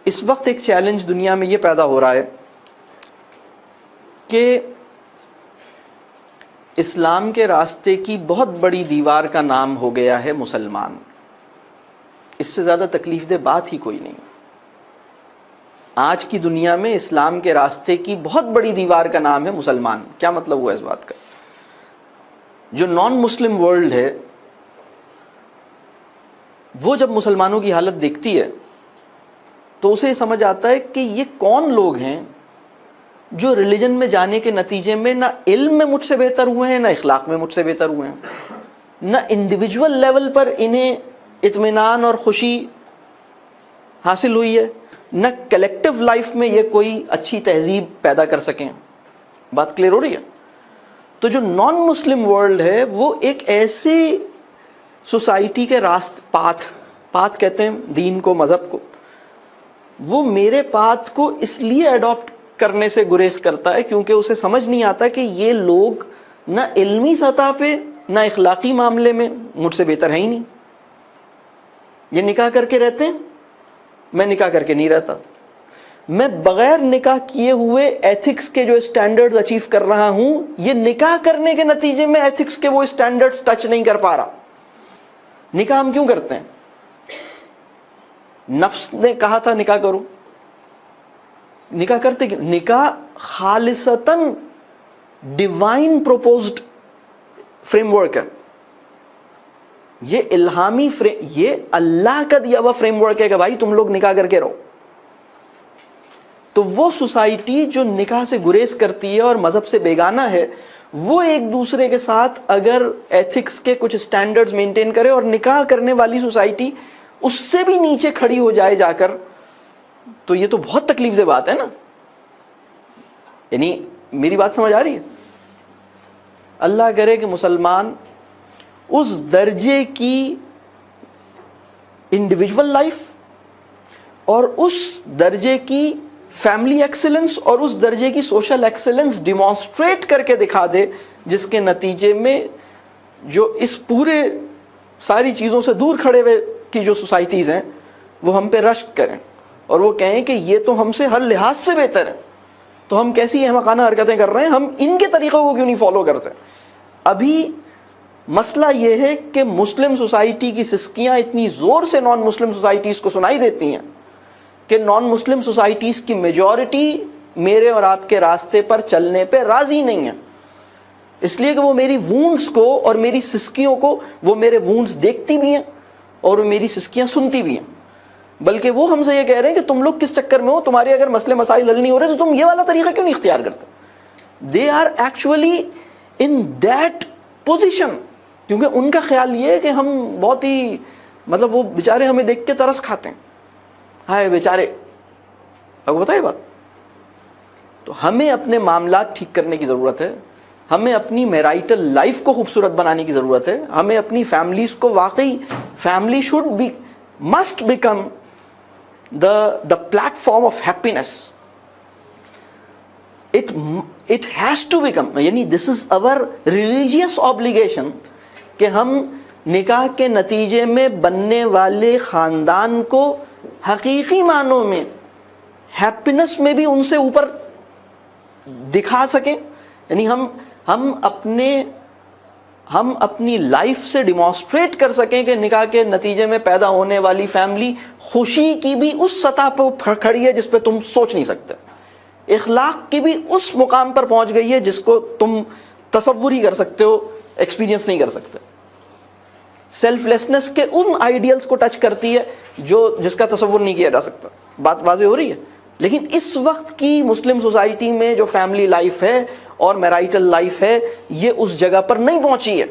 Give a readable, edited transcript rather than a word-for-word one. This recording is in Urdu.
اس وقت ایک چیلنج دنیا میں یہ پیدا ہو رہا ہے کہ اسلام کے راستے کی بہت بڑی دیوار کا نام ہو گیا ہے مسلمان. اس سے زیادہ تکلیف دہ بات ہی کوئی نہیں. آج کی دنیا میں اسلام کے راستے کی بہت بڑی دیوار کا نام ہے مسلمان. کیا مطلب ہوا اس بات کا؟ جو نان مسلم ورلڈ ہے وہ جب مسلمانوں کی حالت دیکھتی ہے تو اسے سمجھ آتا ہے کہ یہ کون لوگ ہیں جو ریلیجن میں جانے کے نتیجے میں نہ علم میں مجھ سے بہتر ہوئے ہیں، نہ اخلاق میں مجھ سے بہتر ہوئے ہیں، نہ انڈیویجول لیول پر انہیں اطمینان اور خوشی حاصل ہوئی ہے، نہ کلیکٹیو لائف میں یہ کوئی اچھی تہذیب پیدا کر سکیں. بات کلیئر ہو رہی ہے؟ تو جو نان مسلم ورلڈ ہے وہ ایک ایسی سوسائٹی کے پاتھ کہتے ہیں دین کو، مذہب کو، وہ میرے پاتھ کو اس لیے اڈاپٹ کرنے سے گریز کرتا ہے کیونکہ اسے سمجھ نہیں آتا کہ یہ لوگ نہ علمی سطح پہ نہ اخلاقی معاملے میں مجھ سے بہتر ہے ہی نہیں. یہ نکاح کر کے رہتے ہیں، میں نکاح کر کے نہیں رہتا. میں بغیر نکاح کیے ہوئے ایتھکس کے جو اسٹینڈرڈز اچیو کر رہا ہوں، یہ نکاح کرنے کے نتیجے میں ایتھکس کے وہ اسٹینڈرڈز ٹچ نہیں کر پا رہا. نکاح ہم کیوں کرتے ہیں؟ نفس نے کہا تھا نکاح کرو. نکاح کرتے کیوں؟ نکاح خالصتاً ڈیوائن پروپوزڈ فریم ورک ہے. یہ الہامی یہ اللہ کا دیا ہوا فریم ورک ہے کہ بھائی تم لوگ نکاح کر کے رہو. تو وہ سوسائٹی جو نکاح سے گریز کرتی ہے اور مذہب سے بیگانہ ہے، وہ ایک دوسرے کے ساتھ اگر ایتھکس کے کچھ سٹینڈرڈز مینٹین کرے اور نکاح کرنے والی سوسائٹی اس سے بھی نیچے کھڑی ہو جائے جا کر، تو یہ تو بہت تکلیف دہ بات ہے نا. یعنی میری بات سمجھ آ رہی ہے؟ اللہ کرے کہ مسلمان اس درجے کی انڈیویجول لائف اور اس درجے کی فیملی ایکسلنس اور اس درجے کی سوشل ایکسلنس ڈیمانسٹریٹ کر کے دکھا دے، جس کے نتیجے میں جو اس پورے ساری چیزوں سے دور کھڑے ہوئے کی جو سوسائٹیز ہیں وہ ہم پہ رشک کریں اور وہ کہیں کہ یہ تو ہم سے ہر لحاظ سے بہتر ہے، تو ہم کیسی احمقانہ حرکتیں کر رہے ہیں، ہم ان کے طریقوں کو کیوں نہیں فالو کرتے. ابھی مسئلہ یہ ہے کہ مسلم سوسائٹی کی سسکیاں اتنی زور سے نان مسلم سوسائٹیز کو سنائی دیتی ہیں کہ نان مسلم سوسائٹیز کی میجورٹی میرے اور آپ کے راستے پر چلنے پہ راضی نہیں ہے، اس لیے کہ وہ میری وونڈز کو اور میری سسکیوں کو، وہ میرے وونڈز دیکھتی بھی ہیں اور وہ میری سسکیاں سنتی بھی ہیں. بلکہ وہ ہم سے یہ کہہ رہے ہیں کہ تم لوگ کس چکر میں ہو، تمہارے اگر مسئلے مسائل حل نہیں ہو رہے تو تم یہ والا طریقہ کیوں نہیں اختیار کرتے. They are actually in that position, کیونکہ ان کا خیال یہ ہے کہ ہم بہت ہی وہ بیچارے ہمیں دیکھ کے ترس کھاتے ہیں، ہائے بیچارے. آپ کو بتائے بات. تو ہمیں اپنے معاملات ٹھیک کرنے کی ضرورت ہے، ہمیں اپنی میرائٹل لائف کو خوبصورت بنانے کی ضرورت ہے، ہمیں اپنی فیملیز کو واقعی family should be must become the platform of happiness. It has to become, یعنی this is our religious obligation کہ ہم نکاح کے نتیجے میں بننے والے خاندان کو حقیقی معنوں میں ہیپینس میں بھی ان سے اوپر دکھا سکیں. یعنی ہم اپنی لائف سے ڈیمانسٹریٹ کر سکیں کہ نکاح کے نتیجے میں پیدا ہونے والی فیملی خوشی کی بھی اس سطح پہ کھڑی ہے جس پہ تم سوچ نہیں سکتے، اخلاق کی بھی اس مقام پر پہنچ گئی ہے جس کو تم تصور ہی کر سکتے ہو، ایکسپیرینس نہیں کر سکتے. سیلف لیسنس کے ان آئیڈیلز کو ٹچ کرتی ہے جس کا تصور نہیں کیا جا سکتا. بات واضح ہو رہی ہے؟ لیکن اس وقت کی مسلم سوسائٹی میں جو فیملی لائف ہے اور میرائٹل لائف ہے، یہ اس جگہ پر نہیں پہنچی ہے.